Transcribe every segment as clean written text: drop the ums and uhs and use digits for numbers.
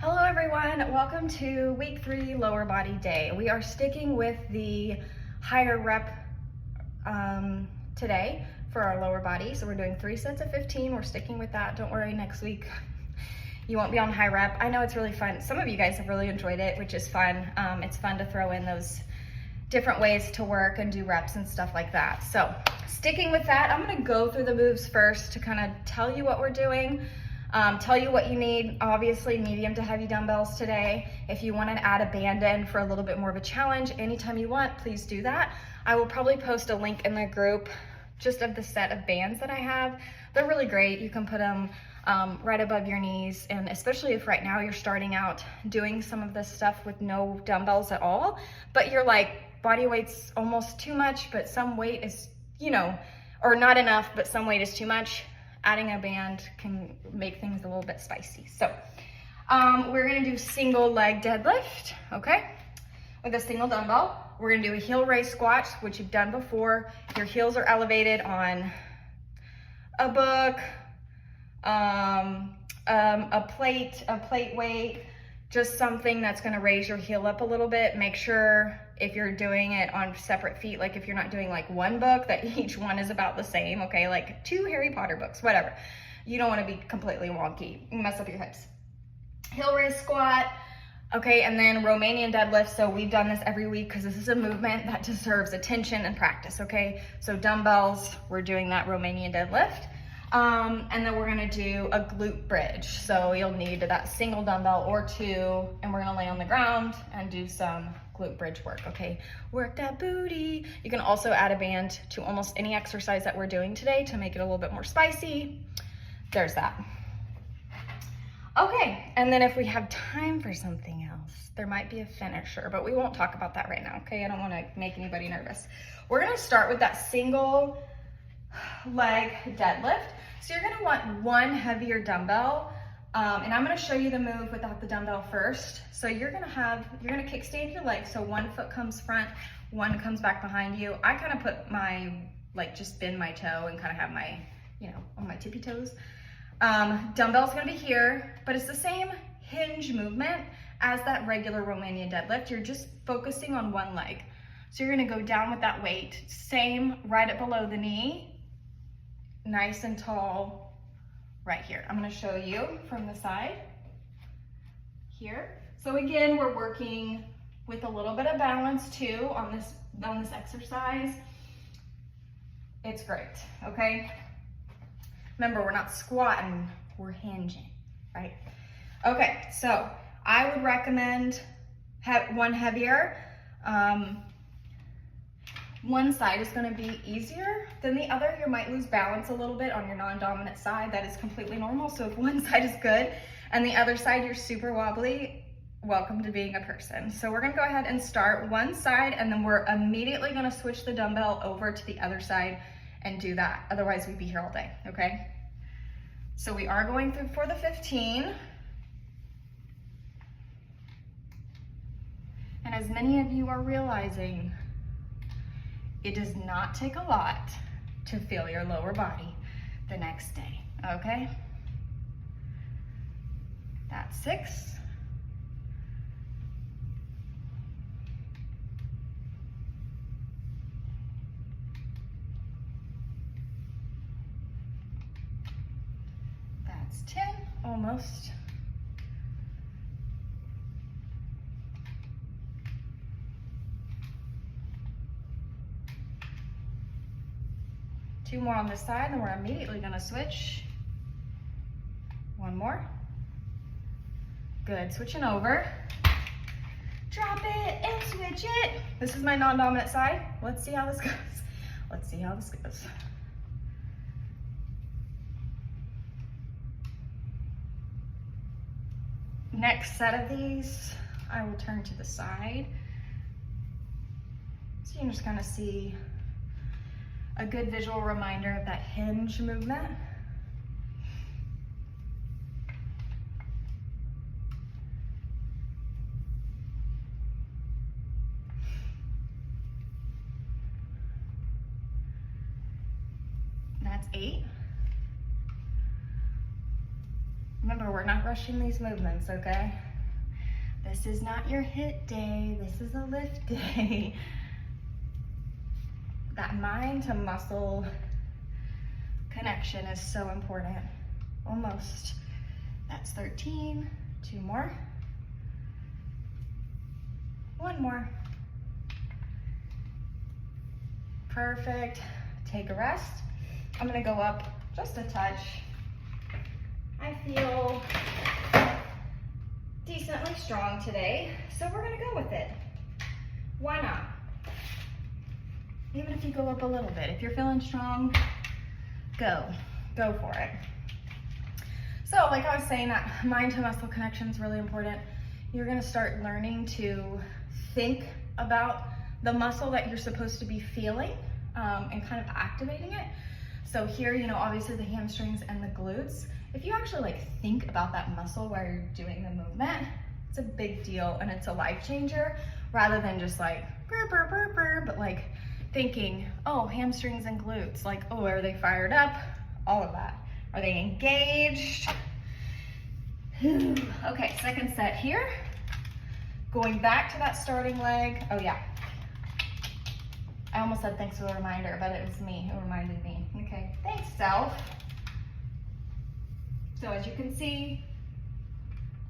Hello everyone, welcome to week 3 lower body day. We are sticking with the higher rep today for our lower body. So we're doing 3 sets of 15. We're sticking with that. Don't worry, next week you won't be on high rep. I know it's really fun. Some of you guys have really enjoyed it, which is fun. It's fun to throw in those different ways to work and do reps and stuff like that. So sticking with that, I'm gonna go through the moves first to kind of tell you what we're doing. Tell you what you need. Obviously medium to heavy dumbbells today. If you want to add a band in for a little bit more of a challenge, anytime you want, please do that. I will probably post a link in the group just of the set of bands that I have. They're really great. You can put them right above your knees, and especially if right now you're starting out doing some of this stuff with no dumbbells at all, but you're like, body weight's almost too much, but some weight is, or not enough, but some weight is too much. Adding a band can make things a little bit spicy. So we're gonna do single leg deadlift, okay? With a single dumbbell. We're gonna do a heel raise squat, which you've done before. Your heels are elevated on a book, a plate weight, just something that's gonna raise your heel up a little bit. Make sure if you're doing it on separate feet, like if you're not doing like one book, that each one is about the same, okay? Like 2 Harry Potter books, whatever. You don't wanna be completely wonky, mess up your hips. Heel raise squat, okay, and then Romanian deadlift. So we've done this every week because this is a movement that deserves attention and practice, okay? So dumbbells, we're doing that Romanian deadlift. And then we're gonna do a glute bridge. So you'll need that single dumbbell or 2, and we're gonna lay on the ground and do some glute bridge work, okay? Work that booty. You can also add a band to almost any exercise that we're doing today to make it a little bit more spicy. There's that. Okay, and then if we have time for something else, there might be a finisher, but we won't talk about that right now, okay? I don't wanna make anybody nervous. We're gonna start with that single leg deadlift. So you're gonna want 1 heavier dumbbell, and I'm gonna show you the move without the dumbbell first. So you're gonna kickstand your legs, so 1 foot comes front, 1 comes back behind you. I kind of put my, just bend my toe and kind of have my, on my tippy toes. Dumbbell's gonna be here, but it's the same hinge movement as that regular Romanian deadlift. You're just focusing on 1 leg. So you're gonna go down with that weight, same right up below the knee, nice and tall right here. I'm gonna show you from the side here. So again, we're working with a little bit of balance too on this exercise. It's great, okay? Remember, we're not squatting, we're hinging, right? Okay, so I would recommend 1 heavier. One side is gonna be easier than the other. You might lose balance a little bit on your non-dominant side. That is completely normal. So if one side is good and the other side you're super wobbly, welcome to being a person. So we're gonna go ahead and start one side, and then we're immediately gonna switch the dumbbell over to the other side and do that. Otherwise we'd be here all day, okay? So we are going through for the 15. And as many of you are realizing, it does not take a lot to feel your lower body the next day, okay? That's 6. That's 10, almost. Two more on this side, and we're immediately gonna switch. 1 more. Good, switching over. Drop it and switch it. This is my non-dominant side. Let's see how this goes. Let's see how this goes. Next set of these, I will turn to the side. So you can just kind of see a good visual reminder of that hinge movement. That's 8. Remember, we're not rushing these movements, okay? This is not your HIIT day, this is a lift day. That mind to muscle connection is so important. Almost. That's 13. 2 more. 1 more. Perfect. Take a rest. I'm gonna go up just a touch. I feel decently strong today, so we're gonna go with it. Why not? Even if you go up a little bit, if you're feeling strong, go for it. So like I was saying, that mind to muscle connection is really important. You're gonna start learning to think about the muscle that you're supposed to be feeling and kind of activating it. So here, you know, obviously the hamstrings and the glutes. If you actually like think about that muscle while you're doing the movement, it's a big deal and it's a life changer, rather than just like burr, burr, burr, burr, but like thinking, oh, hamstrings and glutes, like, oh, are they fired up? All of that. Are they engaged? Okay, second set here. Going back to that starting leg. Oh yeah. I almost said thanks for the reminder, but it was me who reminded me. Okay, thanks, self. So as you can see,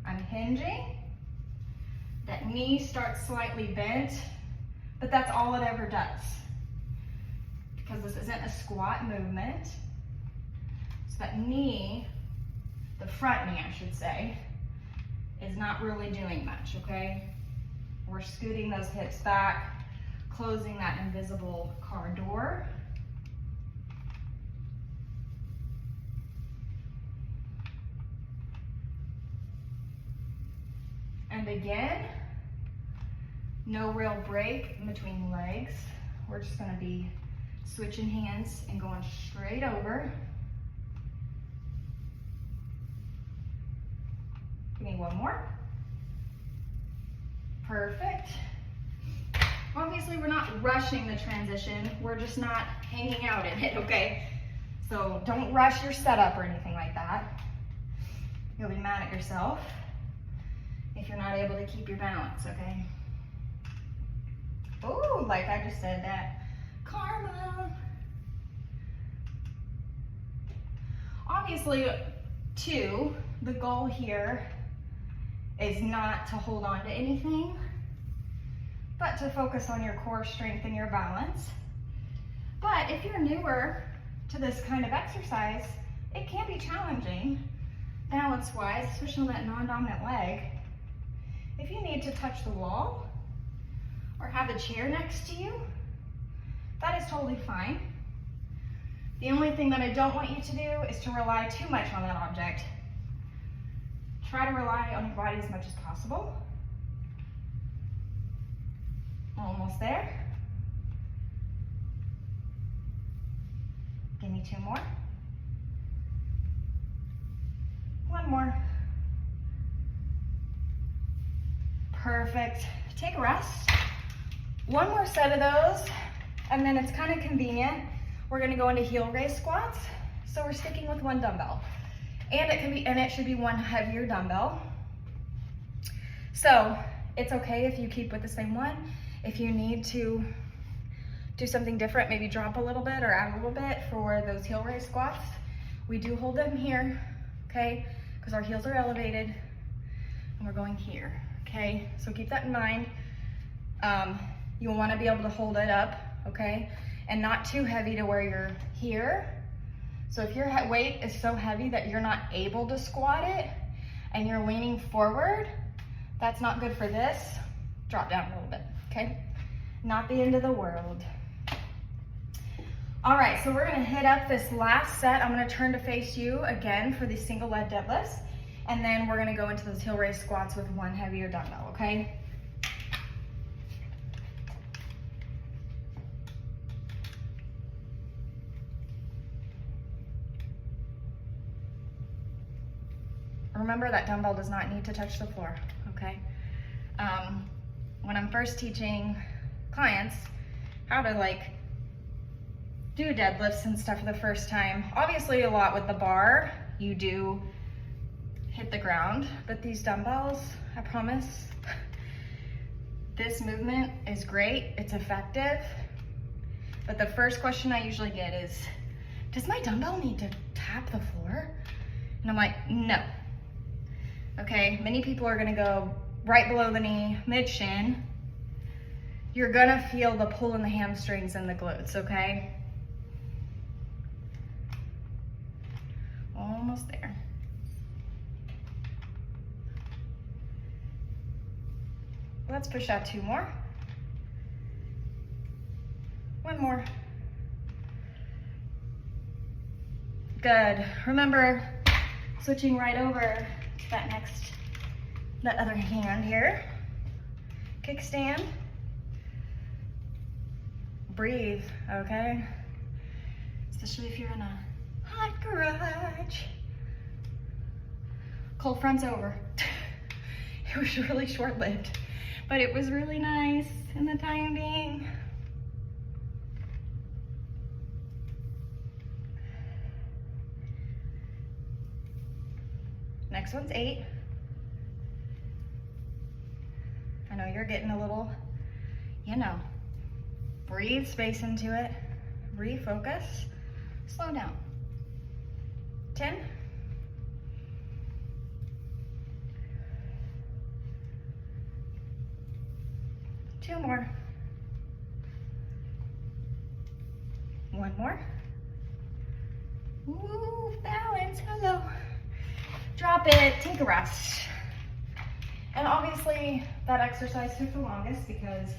I'm hinging. That knee starts slightly bent, but that's all it ever does. Because this isn't a squat movement. So that knee, the front knee I should say, is not really doing much, okay? We're scooting those hips back, closing that invisible car door. And again, no real break in between legs. We're just gonna be switching hands and going straight over. Give me 1 more. Perfect. Obviously, we're not rushing the transition. We're just not hanging out in it, okay? So don't rush your setup or anything like that. You'll be mad at yourself if you're not able to keep your balance, okay? Oh, like I just said that. Karma. Obviously, too, the goal here is not to hold on to anything, but to focus on your core strength and your balance. But if you're newer to this kind of exercise, it can be challenging balance-wise, especially on that non-dominant leg. If you need to touch the wall or have a chair next to you, that is totally fine. The only thing that I don't want you to do is to rely too much on that object. Try to rely on your body as much as possible. Almost there. Give me 2 more. 1 more. Perfect. Take a rest. 1 more set of those, and then it's kind of convenient. We're gonna go into heel raise squats. So we're sticking with 1 dumbbell. And it should be 1 heavier dumbbell. So it's okay if you keep with the same one. If you need to do something different, maybe drop a little bit or add a little bit for those heel raise squats. We do hold them here, okay? Because our heels are elevated and we're going here, okay? So keep that in mind. You'll want to be able to hold it up, okay? And not too heavy to where you're here. So if your weight is so heavy that you're not able to squat it and you're leaning forward, that's not good for this. Drop down a little bit, okay? Not the end of the world. All right, so we're gonna hit up this last set. I'm gonna turn to face you again for the single leg deadlifts, and then we're gonna go into those heel raise squats with 1 heavier dumbbell, okay? Remember that dumbbell does not need to touch the floor, okay? When I'm first teaching clients how to like do deadlifts and stuff for the first time, obviously a lot with the bar, you do hit the ground. But these dumbbells, I promise, this movement is great, it's effective. But the first question I usually get is, does my dumbbell need to tap the floor? And I'm like, no. Okay, many people are gonna go right below the knee, mid-shin. You're gonna feel the pull in the hamstrings and the glutes, okay? Almost there. Let's push out 2 more. 1 more. Good. Remember, switching right over to that other hand here. Kickstand. Breathe, okay? Especially if you're in a hot garage. Cold front's over. It was really short-lived, but it was really nice in the time being. Next one's 8. I know you're getting a little, breathe space into it, refocus, slow down. 10. 2 more. 1 more. Ooh, balance, hello. Drop it, take a rest. And obviously that exercise took the longest because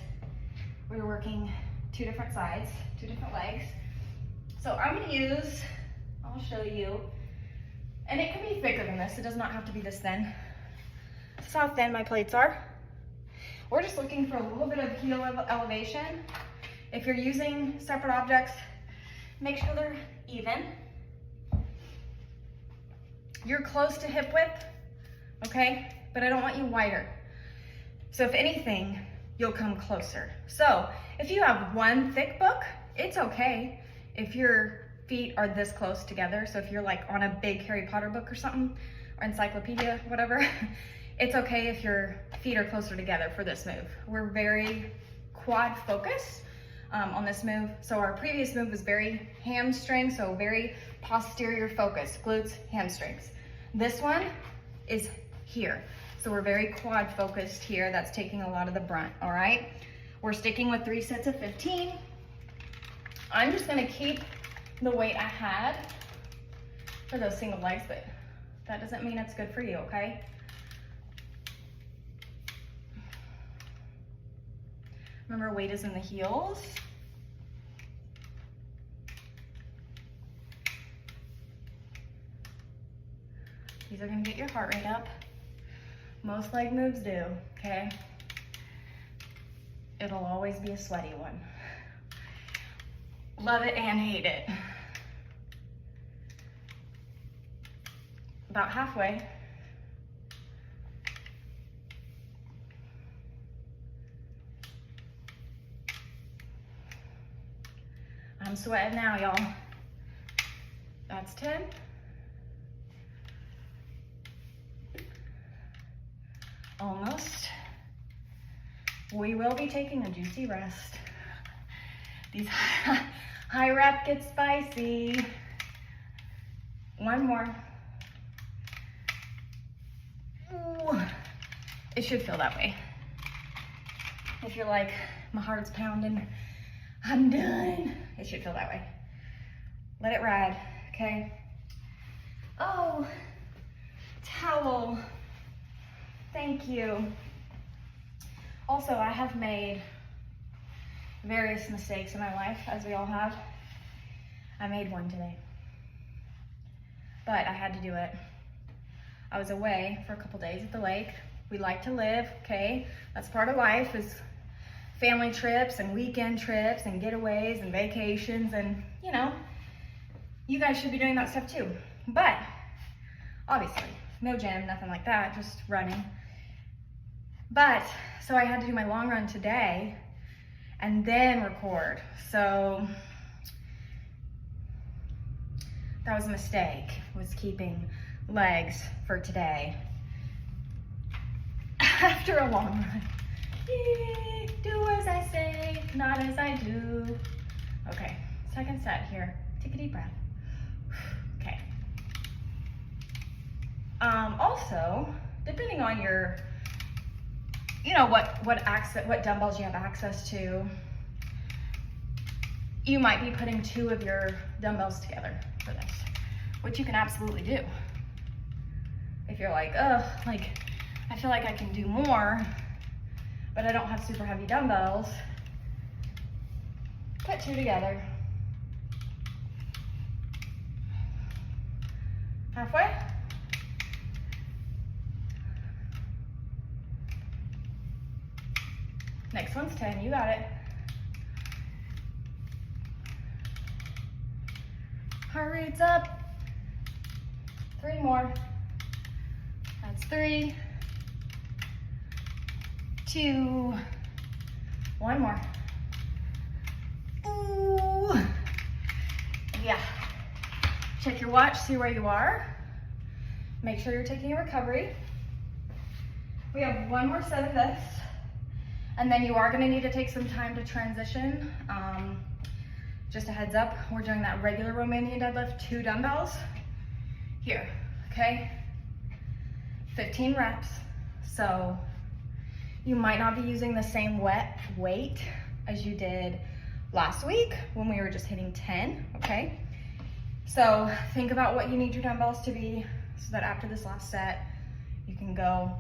we were working 2 different sides, 2 different legs. So I'm gonna use, I'll show you, and it can be thicker than this. It does not have to be this thin. This is how thin my plates are. We're just looking for a little bit of heel elevation. If you're using separate objects, make sure they're even. You're close to hip width, okay? But I don't want you wider. So if anything, you'll come closer. So if you have one thick book, it's okay if your feet are this close together. So if you're like on a big Harry Potter book or something, or encyclopedia, whatever, it's okay if your feet are closer together for this move. We're very quad focused on this move. So our previous move was very hamstring, so very posterior focus, glutes, hamstrings. This one is here. So we're very quad focused here. That's taking a lot of the brunt, all right? We're sticking with 3 sets of 15. I'm just gonna keep the weight I had for those single legs, but that doesn't mean it's good for you, okay? Remember, weight is in the heels. These are gonna get your heart rate up. Most leg moves do, okay? It'll always be a sweaty one. Love it and hate it. About halfway. I'm sweating now, y'all. That's 10. Almost. We will be taking a juicy rest. These high rep get spicy. 1 more. Ooh. It should feel that way. If you're like, my heart's pounding, I'm done. It should feel that way. Let it ride, okay? Oh, towel. Thank you. Also, I have made various mistakes in my life, as we all have. I made one today, but I had to do it. I was away for a couple days at the lake. We like to live, okay? That's part of life, is family trips and weekend trips and getaways and vacations, and you guys should be doing that stuff too. But obviously, no gym, nothing like that, just running. But, so I had to do my long run today and then record. So that was a mistake, was keeping legs for today. After a long run. Yay, do as I say, not as I do. Okay, second set here. Take a deep breath. Okay. Also, depending on your, what dumbbells you have access to, you might be putting 2 of your dumbbells together for this, which you can absolutely do. If you're like, I feel like I can do more, but I don't have super heavy dumbbells, put 2 together. Halfway. Next one's 10, you got it. Heart rate's up. 3 more. That's 3, 2, 1 more. Ooh. Yeah. Check your watch, see where you are. Make sure you're taking a recovery. We have 1 more set of this, and then you are gonna need to take some time to transition. Just a heads up, we're doing that regular Romanian deadlift, 2 dumbbells. Here, okay? 15 reps. So you might not be using the same weight as you did last week when we were just hitting 10, okay? So think about what you need your dumbbells to be so that after this last set, you can go.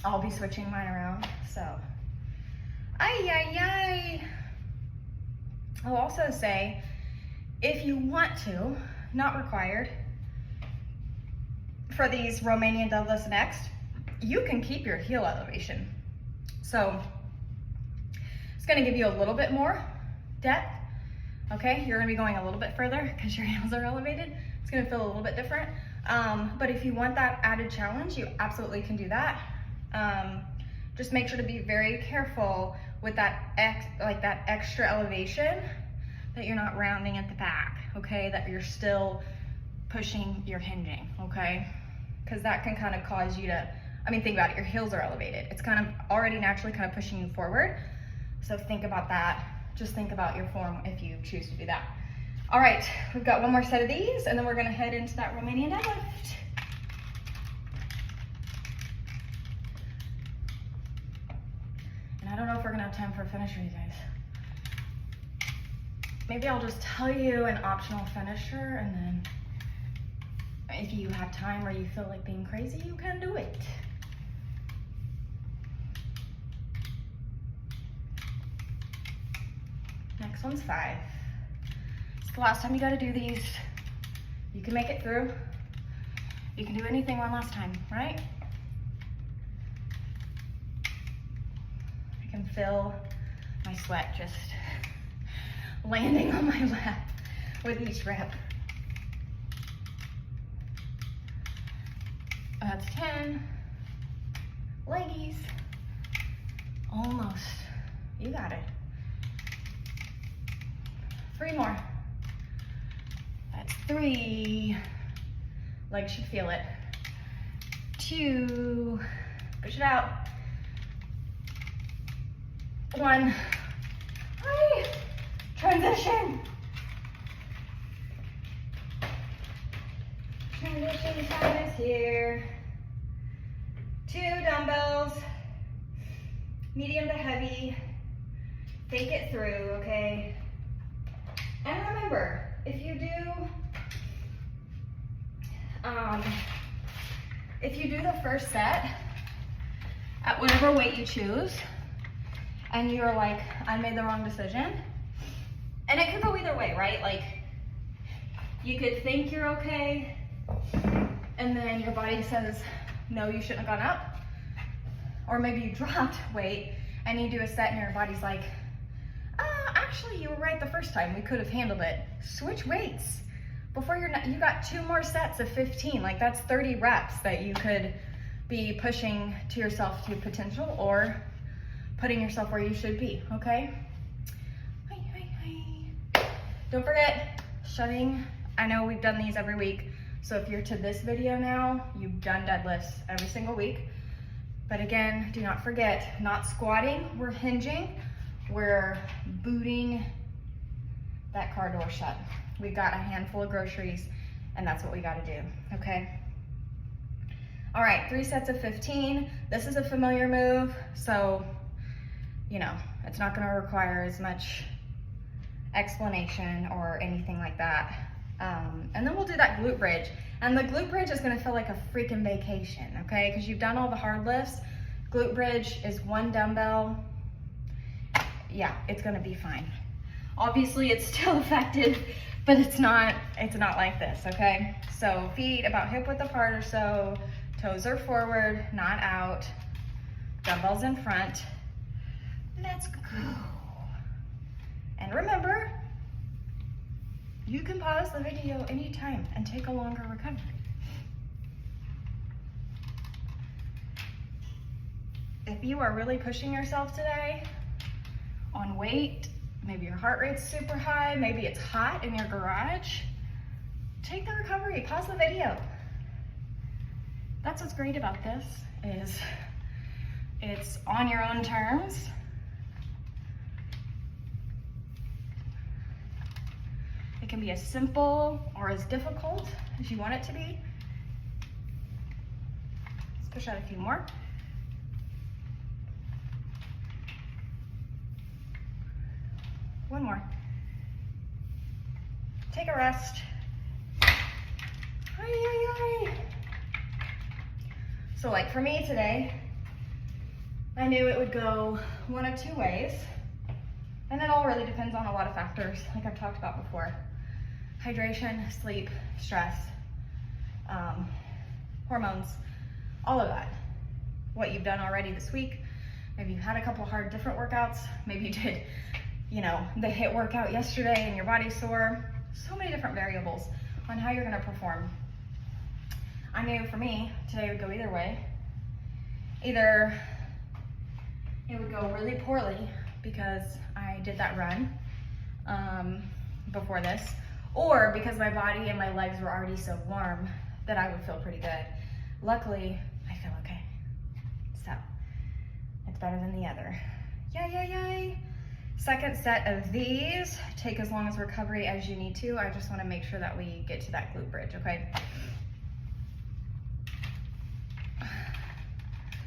I'll be switching mine around, so. I'll also say, if you want to, not required, for these Romanian deadlifts next, you can keep your heel elevation. So it's gonna give you a little bit more depth, okay? You're gonna be going a little bit further because your heels are elevated. It's gonna feel a little bit different. But if you want that added challenge, you absolutely can do that. Just make sure to be very careful with that extra elevation, that you're not rounding at the back, okay? That you're still pushing your hinging, okay? Because that can kind of cause you to, think about it, your heels are elevated. It's kind of already naturally kind of pushing you forward. So think about that. Just think about your form if you choose to do that. All right, we've got 1 more set of these, and then we're gonna head into that Romanian deadlift. And I don't know if we're gonna have time for a finisher, you guys. Maybe I'll just tell you an optional finisher, and then if you have time or you feel like being crazy, you can do it. Next one's 5. It's the last time you gotta do these. You can make it through. You can do anything one last time, right? I can feel my sweat just landing on my lap with each rep. That's 10. Leggies. Almost. You got it. 3 more. That's 3. Legs should feel it. 2. Push it out. 1. Hi. Transition. Transition time is here. 2 dumbbells, medium to heavy. Take it through, okay? And remember, if you do the first set at whatever weight you choose, and you're like, I made the wrong decision, and it could go either way, right? Like, you could think you're okay, and then your body says, no, you shouldn't have gone up. Or maybe you dropped weight and you do a set and your body's like, actually you were right the first time, we could have handled it. Switch weights. Before you got 2 more sets of 15, like that's 30 reps that you could be pushing to yourself to potential or putting yourself where you should be, okay? Don't forget, shutting, I know we've done these every week, So if you're to this video now, you've done deadlifts every single week. But again, do not forget, not squatting, we're hinging, we're booting that car door shut. We've got a handful of groceries, and that's what we gotta do, okay? All right, 3 sets of 15. This is a familiar move, so, you know, it's not gonna require as much explanation or anything like that. And then we'll do that glute bridge. And the glute bridge is gonna feel like a freaking vacation, okay? Because you've done all the hard lifts. Glute bridge is 1 dumbbell. Yeah, it's gonna be fine. Obviously it's still effective, but it's not like this, okay? So feet about hip width apart or so, toes are forward, not out, dumbbells in front. Let's go. And remember, you can pause the video anytime and take a longer recovery. If you are really pushing yourself today on weight, maybe your heart rate's super high, maybe it's hot in your garage, take the recovery, pause the video. That's what's great about this, is it's on your own terms. It can be as simple or as difficult as you want it to be. Let's push out a few more. One more. Take a rest. So like for me today, I knew it would go one of 2 ways. And it all really depends on a lot of factors, like I've talked about before. Hydration, sleep, stress, hormones, all of that. What you've done already this week. Maybe you had a couple hard different workouts. Maybe you did, you know, the HIIT workout yesterday and your body's sore. So many different variables on how you're gonna perform. I knew for me, today would go either way. Either it would go really poorly because I did that run before this, or because my body and my legs were already so warm that I would feel pretty good. Luckily, I feel okay. So, it's better than the other. Yay, yay, yay. Second set of these, take as long as recovery as you need to. I just wanna make sure that we get to that glute bridge, okay?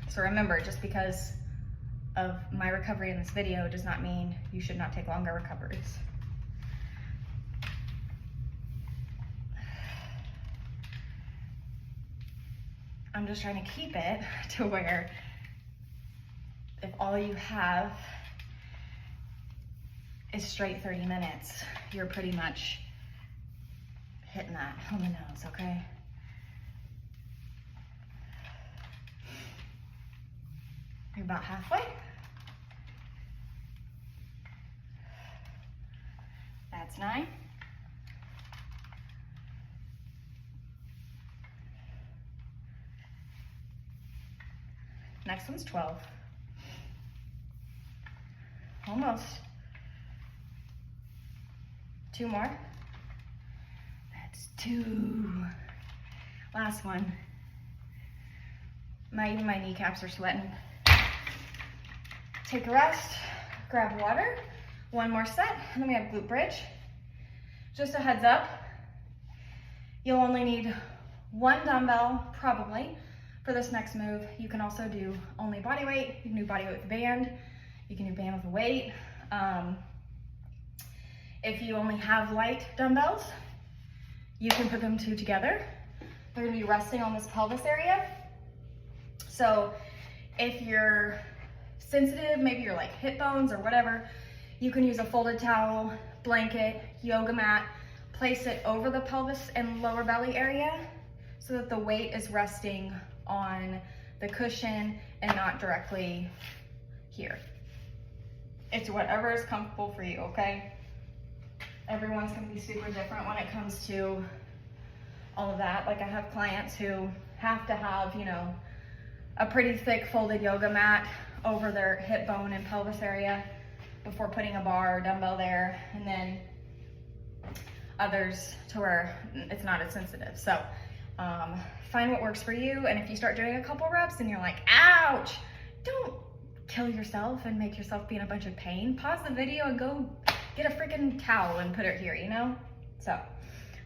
So remember, just because of my recovery in this video does not mean you should not take longer recoveries. I'm just trying to keep it to where if all you have is straight 30 minutes, you're pretty much hitting that on the nose, okay? You're about halfway. That's 9. Next one's 12. Almost. 2 more. That's 2. Last one. Even my kneecaps are sweating. Take a rest, grab water, 1 more set, and then we have glute bridge. Just a heads up, you'll only need 1 dumbbell, probably, for this next move. You can also do only body weight. You can do body weight with a band. You can do band with a weight. If you only have light dumbbells, you can put them 2 together. They're gonna be resting on this pelvis area. So if you're sensitive, maybe you're like hip bones or whatever, you can use a folded towel, blanket, yoga mat, place it over the pelvis and lower belly area so that the weight is resting on the cushion and not directly here. It's whatever is comfortable for you, okay? Everyone's gonna be super different when it comes to all of that. Like I have clients who have to have, you know, a pretty thick folded yoga mat over their hip bone and pelvis area before putting a bar or dumbbell there, and then others to where it's not as sensitive. So Find what works for you, and if you start doing a couple reps and you're like, ouch, don't kill yourself and make yourself be in a bunch of pain. Pause the video and go get a freaking towel and put it here, you know? So,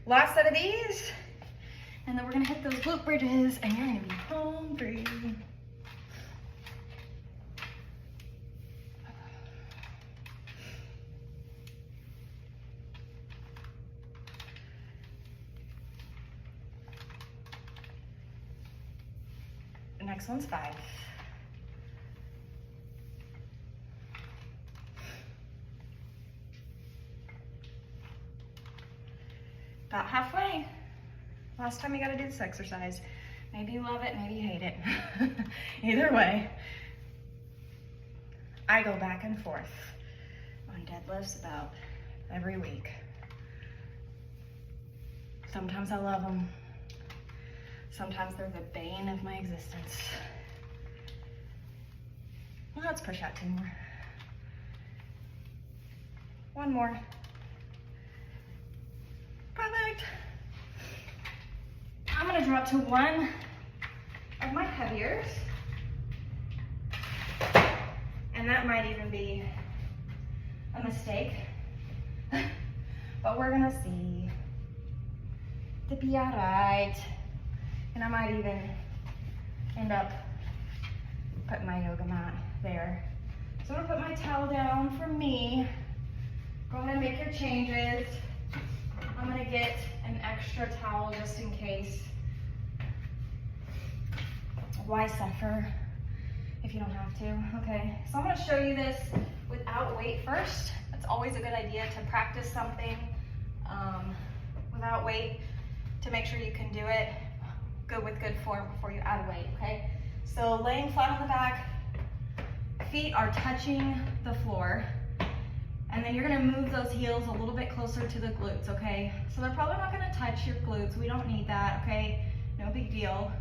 last set of these, and then we're gonna hit those glute bridges, and you're gonna be home free. Next one's 5. About halfway. Last time you gotta do this exercise. Maybe you love it, maybe you hate it. Either way, I go back and forth on deadlifts about every week. Sometimes I love them. Sometimes they're the bane of my existence. Well, let's push out 2 more. 1 more. Perfect. I'm gonna drop to one of my heaviers. And that might even be a mistake. But we're gonna see. It'll be all right. And I might even end up putting my yoga mat there. So I'm gonna put my towel down for me. Go ahead and make your changes. I'm gonna get an extra towel just in case. Why suffer if you don't have to? Okay, so I'm gonna show you this without weight first. It's always a good idea to practice something without weight to make sure you can do it good with good form before you add weight, okay? So laying flat on the back, feet are touching the floor, and then you're gonna move those heels a little bit closer to the glutes, okay? So they're probably not gonna touch your glutes. We don't need that, okay? No big deal.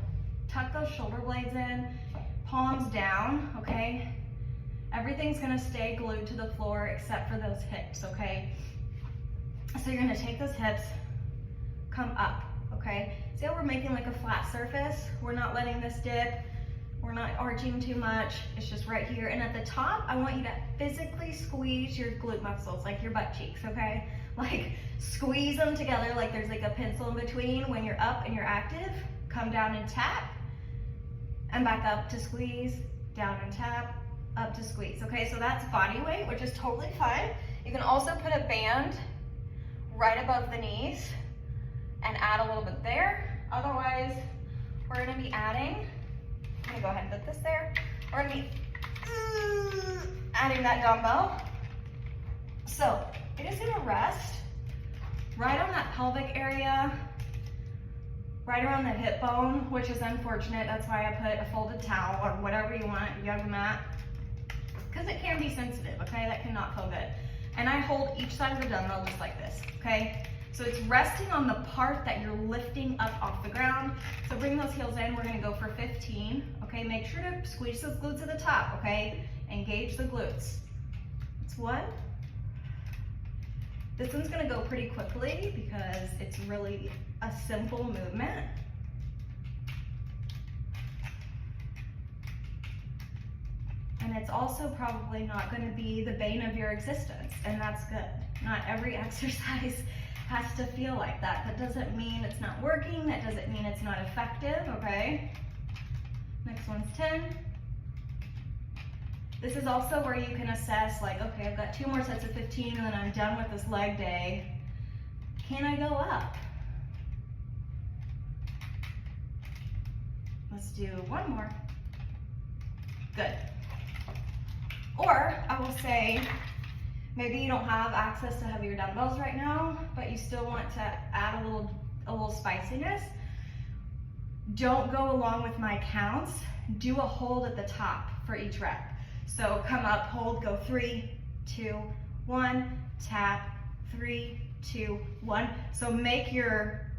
Tuck those shoulder blades in, palms down, okay? Everything's gonna stay glued to the floor except for those hips, okay? So you're gonna take those hips, come up, okay? See how we're making like a flat surface? We're not letting this dip. We're not arching too much. It's just right here. And at the top, I want you to physically squeeze your glute muscles, like your butt cheeks, okay? Like squeeze them together like there's like a pencil in between. When you're up and you're active, come down and tap, and back up to squeeze, down and tap, up to squeeze. Okay, so that's body weight, which is totally fine. You can also put a band right above the knees and add a little bit there. Otherwise, we're gonna be adding, I'm gonna go ahead and put this there. We're gonna be adding that dumbbell. So it is gonna rest right on that pelvic area, right around the hip bone, which is unfortunate. That's why I put a folded towel or whatever you want, yoga mat, because it can be sensitive, okay? That cannot feel good. And I hold each side of the dumbbell just like this, okay? So it's resting on the part that you're lifting up off the ground. So bring those heels in. We're gonna go for 15, okay? Make sure to squeeze those glutes at the top, okay? Engage the glutes. It's 1. This one's gonna go pretty quickly because it's really a simple movement. And it's also probably not gonna be the bane of your existence, and that's good. Not every exercise has to feel like that. That doesn't mean it's not working. That doesn't mean it's not effective, okay? Next one's 10. This is also where you can assess like, okay, I've got 2 more sets of 15 and then I'm done with this leg day. Can I go up? Let's do 1 more. Good. Or I will say, maybe you don't have access to heavier dumbbells right now, but you still want to add a little spiciness. Don't go along with my counts. Do a hold at the top for each rep. So come up, hold, go 3, 2, 1, tap, 3, 2, 1. So make your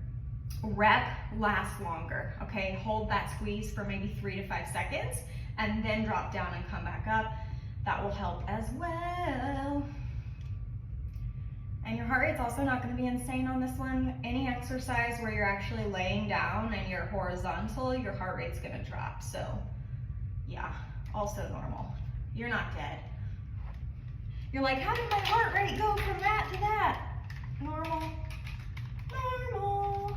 rep last longer, okay? Hold that squeeze for maybe 3 to 5 seconds and then drop down and come back up. That will help as well. And your heart rate's also not going to be insane on this one. Any exercise where you're actually laying down and you're horizontal, your heart rate's going to drop. So yeah, also normal. You're not dead. You're like, how did my heart rate go from that to that? Normal, normal.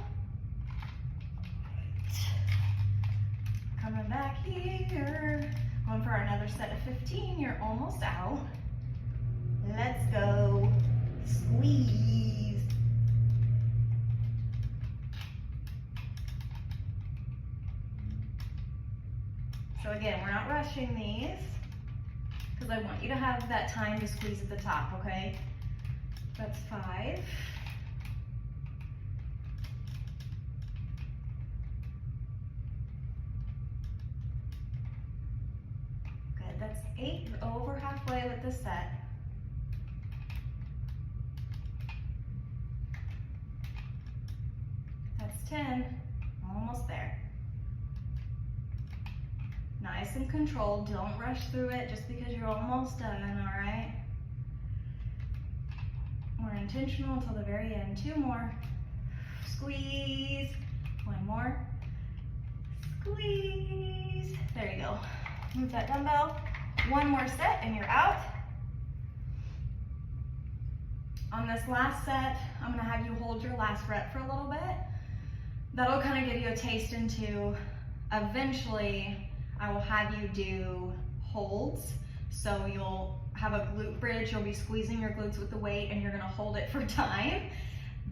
Coming back here. Going for another set of 15. You're almost out. Let's go. Squeeze. So again, we're not rushing these because I want you to have that time to squeeze at the top, okay? That's 5. Good, that's 8. You're over halfway with this set. That's 10, almost there. Nice and controlled, don't rush through it just because you're almost done, all right? More intentional until the very end. 2 more. Squeeze. 1 more. Squeeze. There you go. Move that dumbbell. 1 more set and you're out. On this last set, I'm gonna have you hold your last rep for a little bit. That'll kind of give you a taste into, eventually, I will have you do holds. So you'll have a glute bridge, you'll be squeezing your glutes with the weight and you're gonna hold it for time.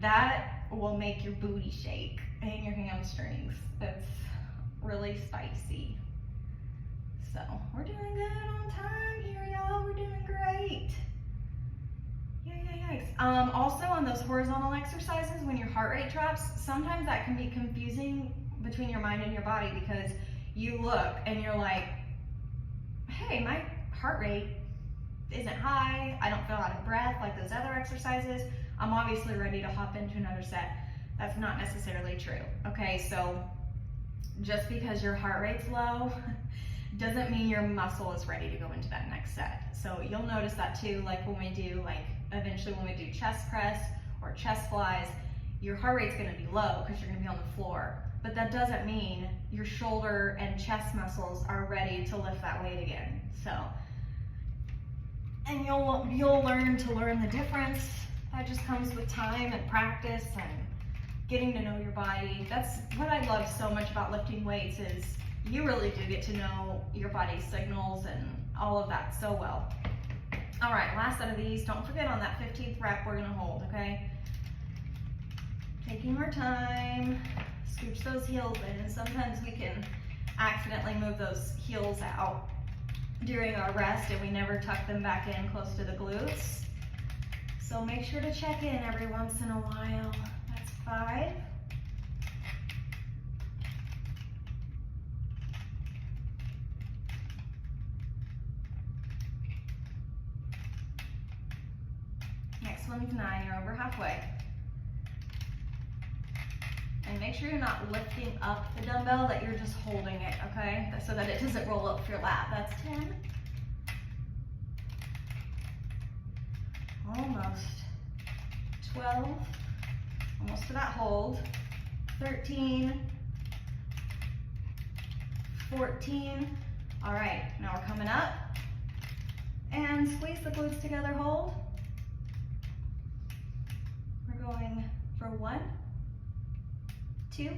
That will make your booty shake and your hamstrings. That's really spicy. So we're doing good on time here, y'all. We're doing great. Also on those horizontal exercises, when your heart rate drops, sometimes that can be confusing between your mind and your body because you look and you're like, hey, my heart rate isn't high. I don't feel out of breath like those other exercises. I'm obviously ready to hop into another set. That's not necessarily true. Okay, so just because your heart rate's low doesn't mean your muscle is ready to go into that next set. So you'll notice that too, like when we do, eventually when we do chest press or chest flies, your heart rate's gonna be low because you're gonna be on the floor. But that doesn't mean your shoulder and chest muscles are ready to lift that weight again. So, and you'll learn the difference. That just comes with time and practice and getting to know your body. That's what I love so much about lifting weights is you really do get to know your body's signals and all of that so well. All right, last set of these. Don't forget on that 15th rep, we're gonna hold, okay? Taking our time, scooch those heels in, and sometimes we can accidentally move those heels out during our rest and we never tuck them back in close to the glutes. So make sure to check in every once in a while. That's 5. Next one's 9, you're over halfway. And make sure you're not lifting up the dumbbell, that you're just holding it, okay? So that it doesn't roll up your lap. That's 10. Almost. 12. Almost to that hold. 13. 14. All right, now we're coming up. And squeeze the glutes together, hold. We're going for 1, 2,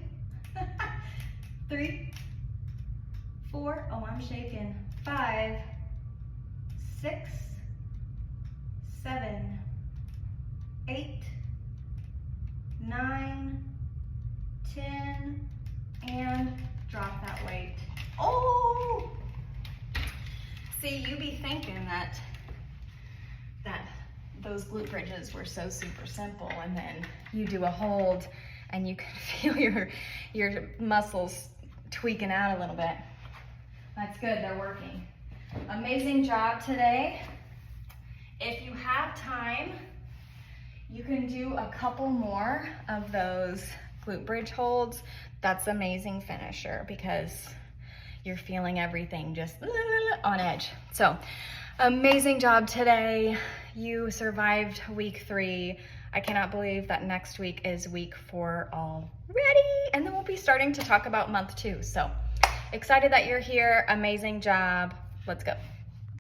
3, 4, oh, I'm shaking, 5, 6, 7, 8, 9, 10, and drop that weight. Oh! See, you be thinking that those glute bridges were so super simple, and then you do a hold and you can feel your muscles tweaking out a little bit. That's good, they're working. Amazing job today. If you have time, you can do a couple more of those glute bridge holds. That's amazing finisher because you're feeling everything just on edge. So, Amazing job today. You survived week 3. I cannot believe that next week is week 4 already. And then we'll be starting to talk about month 2. So excited that you're here. Amazing job. Let's go.